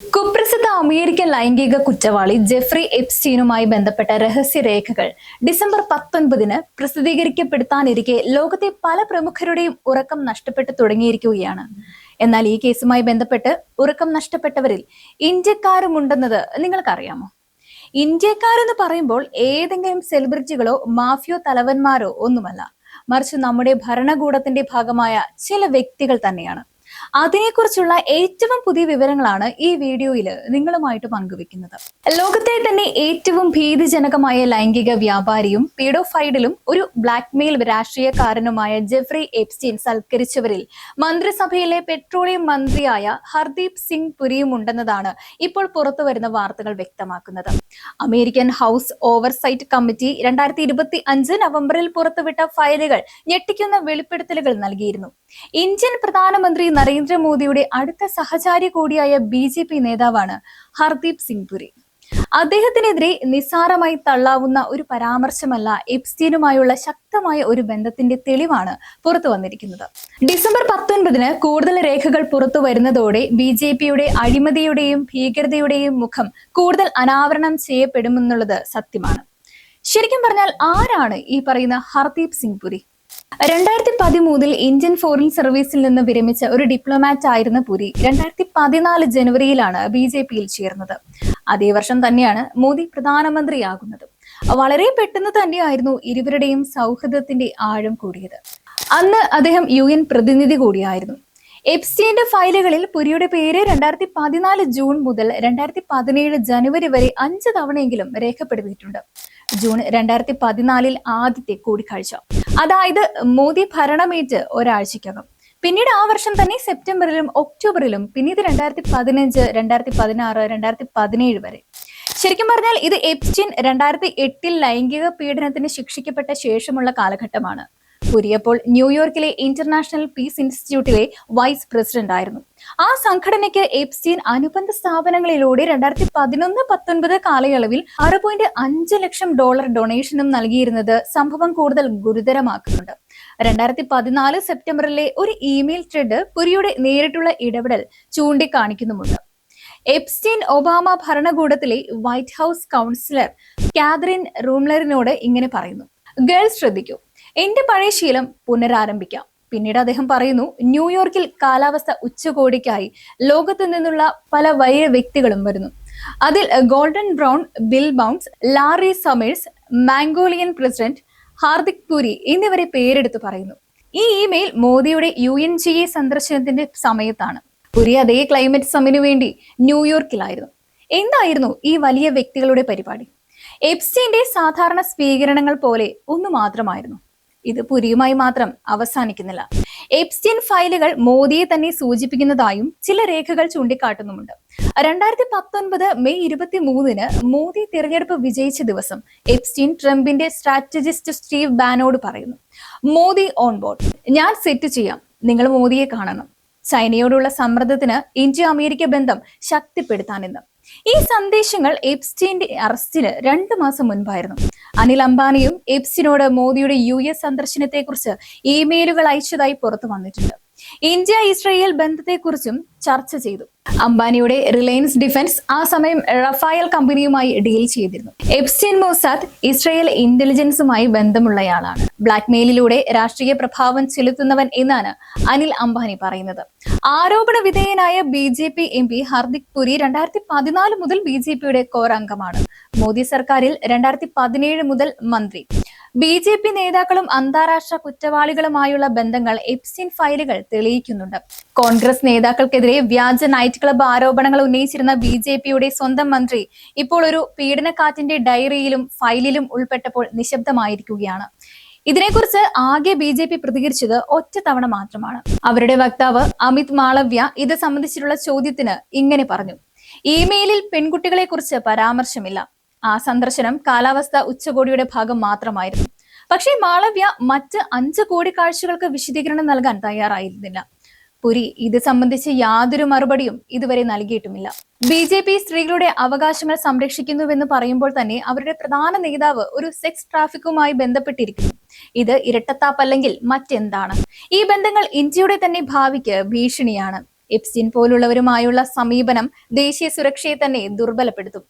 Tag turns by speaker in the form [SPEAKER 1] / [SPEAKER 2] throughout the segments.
[SPEAKER 1] കുപ്രസിദ്ധ അമേരിക്കൻ ലൈംഗിക കുറ്റവാളി ജെഫ്രി എപ്സ്റ്റീനുമായി ബന്ധപ്പെട്ട രഹസ്യരേഖകൾ ഡിസംബർ 19 പ്രസിദ്ധീകരിക്കപ്പെടുത്താനിരിക്കെ ലോകത്തെ പല പ്രമുഖരുടെയും ഉറക്കം നഷ്ടപ്പെട്ടു തുടങ്ങിയിരിക്കുകയാണ്. എന്നാൽ ഈ കേസുമായി ബന്ധപ്പെട്ട് ഉറക്കം നഷ്ടപ്പെട്ടവരിൽ ഇന്ത്യക്കാരുമുണ്ടെന്നത് നിങ്ങൾക്കറിയാമോ? ഇന്ത്യക്കാരെന്ന് പറയുമ്പോൾ ഏതെങ്കിലും സെലിബ്രിറ്റികളോ മാഫിയോ തലവന്മാരോ ഒന്നുമല്ല, മറിച്ച് നമ്മുടെ ഭരണകൂടത്തിന്റെ ഭാഗമായ ചില വ്യക്തികൾ തന്നെയാണ്. അതിനെക്കുറിച്ചുള്ള ഏറ്റവും പുതിയ വിവരങ്ങളാണ് ഈ വീഡിയോയിൽ നിങ്ങളുമായിട്ട് പങ്കുവെക്കുന്നത്. ലോകത്തെ തന്നെ ഏറ്റവും ഭീതിജനകമായ ലൈംഗിക വ്യാപാരിയും പീഡോഫൈഡിലും ഒരു ബ്ലാക്ക്മെയിൽ രാഷ്ട്രീയക്കാരനുമായ ജെഫ്രി എപ്സ്റ്റീൻ സൽക്കരിച്ചവരിൽ മന്ത്രിസഭയിലെ പെട്രോളിയം മന്ത്രിയായ ഹർദീപ് സിംഗ് പുരിയും ഉണ്ടെന്നതാണ് ഇപ്പോൾ പുറത്തുവരുന്ന വാർത്തകൾ വ്യക്തമാക്കുന്നത്. അമേരിക്കൻ ഹൗസ് ഓവർസൈറ്റ് കമ്മിറ്റി 2025 നവംബറിൽ പുറത്തുവിട്ട ഫയലുകൾ ഞെട്ടിക്കുന്ന വെളിപ്പെടുത്തലുകൾ നൽകിയിരുന്നു. ഇന്ത്യൻ പ്രധാനമന്ത്രി നരേന്ദ്രമോദിയുടെ അടുത്ത സഹചാരി കൂടിയായ BJP നേതാവാണ് ഹർദീപ് സിംഗ് പുരി. അദ്ദേഹത്തിനെതിരെ നിസ്സാരമായി തള്ളാവുന്ന ഒരു പരാമർശമല്ല എപ്സ്റ്റീനുമായുള്ള ശക്തമായ ഒരു ബന്ധത്തിന്റെ തെളിവാണ് പുറത്തു വന്നിരിക്കുന്നത്. ഡിസംബർ 19 കൂടുതൽ രേഖകൾ പുറത്തു വരുന്നതോടെ BJPയുടെ അഴിമതിയുടെയും ഭീകരതയുടെയും മുഖം കൂടുതൽ അനാവരണം ചെയ്യപ്പെടുമെന്നുള്ളത് സത്യമാണ്. ശരിക്കും പറഞ്ഞാൽ ആരാണ് ഈ പറയുന്ന ഹർദീപ് സിംഗ് പുരി? 2013 ഇന്ത്യൻ ഫോറിൻ സർവീസിൽ നിന്ന് വിരമിച്ച ഒരു ഡിപ്ലോമാറ്റ് ആയിരുന്ന പുരി 2014 ജനുവരിയിലാണ് BJPയിൽ ചേർന്നത്. അതേ വർഷം തന്നെയാണ് മോദി പ്രധാനമന്ത്രിയാകുന്നത്. വളരെ പെട്ടെന്ന് തന്നെയായിരുന്നു ഇരുവരുടെയും സൗഹൃദത്തിന്റെ ആഴം കൂടിയത്. അന്ന് അദ്ദേഹം UN പ്രതിനിധി കൂടിയായിരുന്നു. എപ്സ്റ്റീന്റെ ഫയലുകളിൽ പുരിയുടെ പേര് 2014 ജൂൺ മുതൽ 2017 ജനുവരി വരെ 5 തവണയെങ്കിലും രേഖപ്പെടുത്തിയിട്ടുണ്ട്. ജൂൺ 2014 ആദ്യത്തെ കൂടിക്കാഴ്ച, അതായത് മോദി ഭരണമേറ്റ് ഒരാഴ്ചക്കകം. പിന്നീട് ആ വർഷം തന്നെ സെപ്റ്റംബറിലും ഒക്ടോബറിലും, പിന്നീട് 2015, 2016, 2017 വരെ. ശരിക്കും പറഞ്ഞാൽ ഇത് എപ്സ്റ്റീൻ 2008 ലൈംഗിക പീഡനത്തിന് ശിക്ഷിക്കപ്പെട്ട ശേഷമുള്ള കാലഘട്ടമാണ്. പുരി അപ്പോൾ ന്യൂയോർക്കിലെ ഇന്റർനാഷണൽ പീസ് ഇൻസ്റ്റിറ്റ്യൂട്ടിലെ വൈസ് പ്രസിഡന്റ് ആയിരുന്നു. ആ സംഘടനയ്ക്ക് എപ്സ്റ്റീൻ അനുബന്ധ സ്ഥാപനങ്ങളിലൂടെ 2011-19 കാലയളവിൽ $6.5 ലക്ഷം ഡൊണേഷനും നൽകിയിരുന്നത് സംഭവം കൂടുതൽ ഗുരുതരമാക്കുന്നുണ്ട്. 2014 സെപ്റ്റംബറിലെ ഒരു ഇമെയിൽ ത്രെഡ് പുരിയുടെ നേരിട്ടുള്ള ഇടപെടൽ ചൂണ്ടിക്കാണിക്കുന്നുമുണ്ട്. എപ്സ്റ്റീൻ ഒബാമ ഭരണകൂടത്തിലെ വൈറ്റ് ഹൗസ് കൗൺസിലർ കാതറിൻ റൂംലറിനോട് ഇങ്ങനെ പറയുന്നു: ഗേൾസ് ശ്രദ്ധിക്കൂ, എന്റെ പഴയ ശീലം പുനരാരംഭിക്കാം. പിന്നീട് അദ്ദേഹം പറയുന്നു, ന്യൂയോർക്കിൽ കാലാവസ്ഥ ഉച്ചകോടിക്കായി ലോകത്തു നിന്നുള്ള പല വലിയ വ്യക്തികളും വരുന്നു. അതിൽ Gordon Brown, Bill Burns, Larry Summers, Mongolian president Hardik Puri എന്നിവരെ പേരെടുത്ത് പറയുന്നു. ഈ ഇമെയിൽ മോദിയുടെ UNGA സന്ദർശനത്തിന്റെ സമയത്താണ്. പുരി അതേ ക്ലൈമറ്റ് സമ്മിന് വേണ്ടി ന്യൂയോർക്കിലായിരുന്നു. എന്തായിരുന്നു ഈ വലിയ വ്യക്തികളുടെ പരിപാടി? എപ്സ്റ്റീന്റെ സാധാരണ സ്വീകരണങ്ങൾ പോലെ ഒന്നു മാത്രമായിരുന്നു. ഇത് പുരിയുമായി മാത്രം അവസാനിക്കുന്നില്ല. എപ്സ്റ്റീൻ ഫയലുകൾ മോദിയെ തന്നെ സൂചിപ്പിക്കുന്നതായും ചില രേഖകൾ ചൂണ്ടിക്കാട്ടുന്നുമുണ്ട്. 2019 മെയ് 23 മോദി തിരഞ്ഞെടുപ്പ് വിജയിച്ച ദിവസം എപ്സ്റ്റീൻ ട്രംപിന്റെ സ്ട്രാറ്റജിസ്റ്റ് സ്റ്റീവ് ബാനോട് പറയുന്നു: മോദി ഓൺ ബോർഡ്, ഞാൻ സെറ്റ് ചെയ്യാം, നിങ്ങൾ മോദിയെ കാണണം. ചൈനയോടുള്ള സമ്മർദ്ദത്തിന് ഇന്ത്യ അമേരിക്ക ബന്ധം ശക്തിപ്പെടുത്താനെന്ന്. ഈ സന്ദേശങ്ങൾ എപ്സ്റ്റീന്റെ അറസ്റ്റിന് 2 മാസം മുൻപായിരുന്നു. അനിൽ അംബാനിയും എപ്സ്റ്റീനോട് മോദിയുടെ US സന്ദർശനത്തെക്കുറിച്ച് ഇമെയിലുകൾ അയച്ചതായി പുറത്തു വന്നിട്ടുണ്ട്. ഇന്ത്യ ഇസ്രയേൽ ബന്ധത്തെക്കുറിച്ചും ചർച്ച ചെയ്തു. അംബാനിയുടെ റിലയൻസ് ഡിഫൻസ് ആ സമയം റഫായൽ കമ്പനിയുമായി ഡീൽ ചെയ്തിരുന്നു. എപ്സ്റ്റീൻ മൊസാദ് ഇസ്രയേൽ ഇന്റലിജൻസുമായി ബന്ധമുള്ളയാളാണ്. ബ്ലാക്ക്മെയിലിലൂടെ രാഷ്ട്രീയ പ്രഭാവം ചെലുത്തുന്നവൻ എന്നാണ് അനിൽ അംബാനി പറയുന്നത്. ആരോപണ വിധേയനായ BJP MP ഹർദിക് പുരി 2014 മുതൽ BJPയുടെ കോർ അംഗമാണ്. മോദി സർക്കാരിൽ 2017 മുതൽ മന്ത്രി. BJP നേതാക്കളും അന്താരാഷ്ട്ര കുറ്റവാളികളുമായുള്ള ബന്ധങ്ങൾ എപ്സ്റ്റീൻ ഫയലുകൾ തെളിയിക്കുന്നുണ്ട്. കോൺഗ്രസ് നേതാക്കൾക്കെതിരെ വ്യാജ നൈറ്റ് ക്ലബ് ആരോപണങ്ങൾ ഉന്നയിച്ചിരുന്ന BJPയുടെ സ്വന്തം മന്ത്രി ഇപ്പോൾ ഒരു പീഡനക്കാറ്റിന്റെ ഡയറിയിലും ഫയലിലും ഉൾപ്പെട്ടപ്പോൾ നിശബ്ദമായിരിക്കുകയാണ്. ഇതിനെക്കുറിച്ച് ആകെ BJP പ്രതികരിച്ചത് ഒറ്റ തവണ മാത്രമാണ്. അവരുടെ വക്താവ് അമിത് മാളവ്യ ഇത് സംബന്ധിച്ചിട്ടുള്ള ചോദ്യത്തിന് ഇങ്ങനെ പറഞ്ഞു: ഇമെയിലിൽ പെൺകുട്ടികളെ കുറിച്ച് പരാമർശമില്ല. ആ സന്ദർശനം കാലാവസ്ഥ ഉച്ചകോടിയുടെ ഭാഗം മാത്രമായിരുന്നു. പക്ഷേ മാളവ്യ മറ്റ് 5 കൂടിക്കാഴ്ചകൾക്ക് വിശദീകരണം നൽകാൻ തയ്യാറായിരുന്നില്ല. പുരി ഇത് സംബന്ധിച്ച് യാതൊരു മറുപടിയും ഇതുവരെ നൽകിയിട്ടുമില്ല. BJP സ്ത്രീകളുടെ അവകാശങ്ങൾ സംരക്ഷിക്കുന്നുവെന്ന് പറയുമ്പോൾ തന്നെ അവരുടെ പ്രധാന നേതാവ് ഒരു സെക്സ് ട്രാഫിക്കുമായി ബന്ധപ്പെട്ടിരിക്കുന്നു. ഇത് ഇരട്ടത്താപ്പല്ലെങ്കിൽ മറ്റെന്താണ്? ഈ ബന്ധങ്ങൾ ഇന്ത്യയുടെ തന്നെ ഭാവിക്ക് ഭീഷണിയാണ്. എപ്സ്റ്റീൻ പോലുള്ളവരുമായുള്ള സമീപനം ദേശീയ സുരക്ഷയെ തന്നെ ദുർബലപ്പെടുത്തും.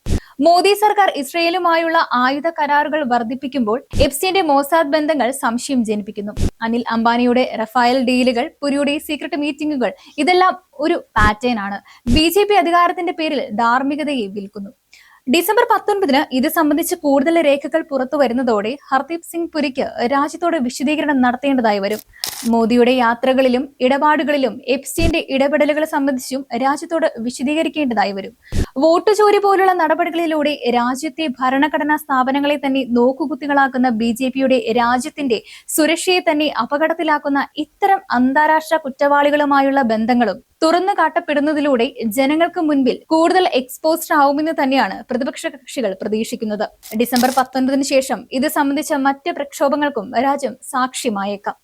[SPEAKER 1] മോദി സർക്കാർ ഇസ്രയേലുമായുള്ള ആയുധ കരാറുകൾ വർദ്ധിപ്പിക്കുമ്പോൾ എപ്സ്റ്റീന്റെ മോസാദ് ബന്ധങ്ങൾ സംശയം ജനിപ്പിക്കുന്നു. അനിൽ അംബാനിയുടെ റഫായൽ ഡീലുകൾ, പുരിയുടെ സീക്രട്ട് മീറ്റിംഗുകൾ, ഇതെല്ലാം ഒരു പാറ്റേൺ ആണ്. BJP അധികാരത്തിന്റെ പേരിൽ ധാർമ്മികതയെ വിൽക്കുന്നു. ഡിസംബർ 19 ഇത് സംബന്ധിച്ച് കൂടുതൽ രേഖകൾ പുറത്തു വരുന്നതോടെ ഹർദീപ് സിംഗ് പുരിക്ക് രാജ്യത്തോട് വിശദീകരണം നടത്തേണ്ടതായി വരും. മോദിയുടെ യാത്രകളിലും ഇടപാടുകളിലും എപ്സ്റ്റീന്റെ ഇടപെടലുകൾ സംബന്ധിച്ചും രാജ്യത്തോട് വിശദീകരിക്കേണ്ടതായി വരും. വോട്ട് ചോരി പോലുള്ള നടപടികളിലൂടെ രാജ്യത്തെ ഭരണഘടനാ സ്ഥാപനങ്ങളെ തന്നെ നോക്കുകുത്തികളാക്കുന്ന BJPയുടെ രാജ്യത്തിന്റെ സുരക്ഷയെ തന്നെ അപകടത്തിലാക്കുന്ന ഇത്തരം അന്താരാഷ്ട്ര കുറ്റവാളികളുമായുള്ള ബന്ധങ്ങളും തുറന്നു കാട്ടപ്പെടുന്നതിലൂടെ ജനങ്ങൾക്ക് മുൻപിൽ കൂടുതൽ എക്സ്പോസ്ഡ് ആവുമെന്ന് തന്നെയാണ് പ്രതിപക്ഷ കക്ഷികൾ പ്രതീക്ഷിക്കുന്നത്. ഡിസംബർ 19 ശേഷം ഇത് സംബന്ധിച്ച മറ്റ് പ്രക്ഷോഭങ്ങൾക്കും രാജ്യം സാക്ഷ്യമായേക്കാം.